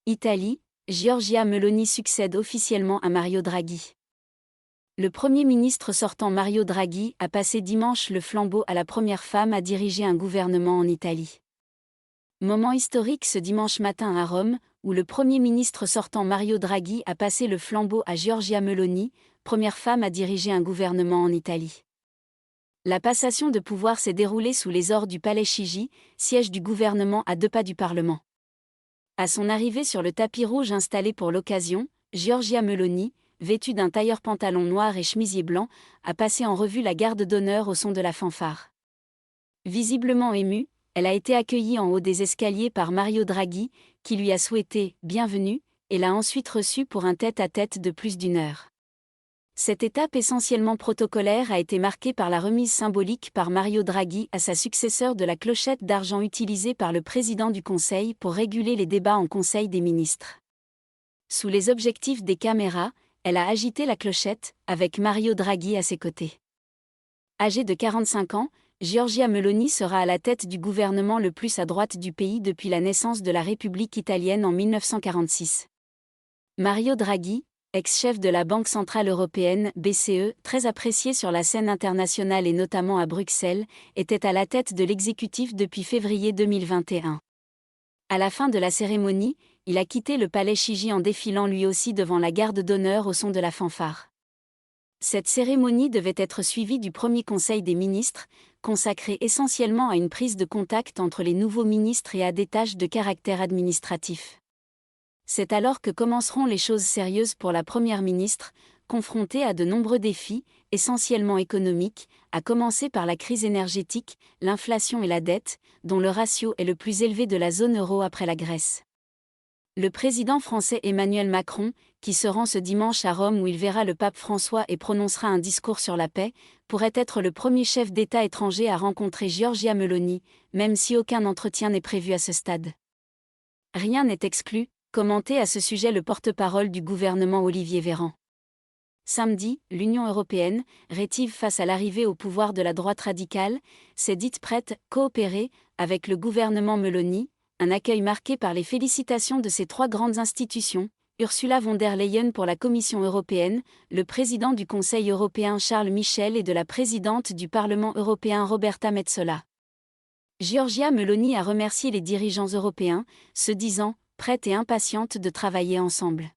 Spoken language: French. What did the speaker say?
Italie, Giorgia Meloni succède officiellement à Mario Draghi. Le Premier ministre sortant Mario Draghi a passé dimanche le flambeau à la première femme à diriger un gouvernement en Italie. Moment historique ce dimanche matin à Rome, où le Premier ministre sortant Mario Draghi a passé le flambeau à Giorgia Meloni, première femme à diriger un gouvernement en Italie. La passation de pouvoir s'est déroulée sous les ors du Palais Chigi, siège du gouvernement à 2 pas du Parlement. À son arrivée sur le tapis rouge installé pour l'occasion, Giorgia Meloni, vêtue d'un tailleur-pantalon noir et chemisier blanc, a passé en revue la garde d'honneur au son de la fanfare. Visiblement émue, elle a été accueillie en haut des escaliers par Mario Draghi, qui lui a souhaité « bienvenue » et l'a ensuite reçue pour un tête-à-tête de plus d'1 heure. Cette étape essentiellement protocolaire a été marquée par la remise symbolique par Mario Draghi à sa successeur de la clochette d'argent utilisée par le président du Conseil pour réguler les débats en Conseil des ministres. Sous les objectifs des caméras, elle a agité la clochette, avec Mario Draghi à ses côtés. Âgée de 45 ans, Giorgia Meloni sera à la tête du gouvernement le plus à droite du pays depuis la naissance de la République italienne en 1946. Mario Draghi, ex-chef de la Banque centrale européenne, BCE, très apprécié sur la scène internationale et notamment à Bruxelles, était à la tête de l'exécutif depuis février 2021. À la fin de la cérémonie, il a quitté le palais Chigi en défilant lui aussi devant la garde d'honneur au son de la fanfare. Cette cérémonie devait être suivie du premier Conseil des ministres, consacré essentiellement à une prise de contact entre les nouveaux ministres et à des tâches de caractère administratif. C'est alors que commenceront les choses sérieuses pour la Première ministre, confrontée à de nombreux défis, essentiellement économiques, à commencer par la crise énergétique, l'inflation et la dette, dont le ratio est le plus élevé de la zone euro après la Grèce. Le président français Emmanuel Macron, qui se rend ce dimanche à Rome où il verra le pape François et prononcera un discours sur la paix, pourrait être le premier chef d'État étranger à rencontrer Giorgia Meloni, même si aucun entretien n'est prévu à ce stade. Rien n'est exclu, commentait à ce sujet le porte-parole du gouvernement Olivier Véran. Samedi, l'Union européenne, rétive face à l'arrivée au pouvoir de la droite radicale, s'est dite prête à coopérer avec le gouvernement Meloni, un accueil marqué par les félicitations de ces 3 grandes institutions, Ursula von der Leyen pour la Commission européenne, le président du Conseil européen Charles Michel et de la présidente du Parlement européen Roberta Metsola. Giorgia Meloni a remercié les dirigeants européens, se disant « prête et impatiente de travailler ensemble ».